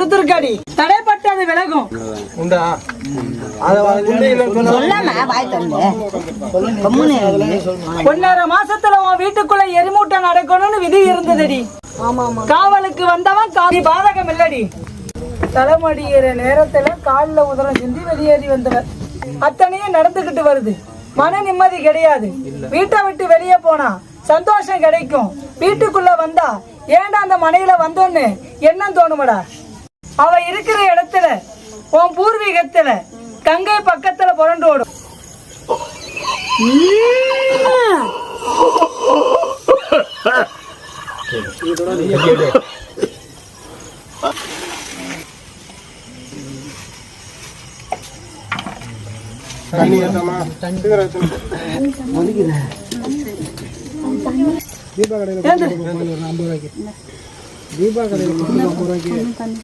கொடுத்திருக்காடி. தடைப்பட்டது விலகும். ஒன்னரை மாசத்துல உன் வீட்டுக்குள்ள எரிமூட்டை நடக்கணும்னு விதி இருந்ததுடி. காவலுக்கு வந்தவன் காதி பாதகம் இல்லடி. தலைமடிகிற நேரத்துல காலில் உதரம் சிந்தி வெளியேறி வந்தவர் அத்தனையும் நடந்துகிட்டு வருது. மன நிம்மதி கிடையாது. வீட்டை விட்டு வெளியே போனா சந்தோஷம் கிடைக்கும். வீட்டுக்குள்ள வந்தா ஏன்டா அந்த மனையில வந்தோன்னு என்ன தோணுமடா. அவ இருக்கிற இடத்துல உன் பூர்வீகத்துல கங்கை பக்கத்துல புரண்டு ஓடும். தீபா கடையில்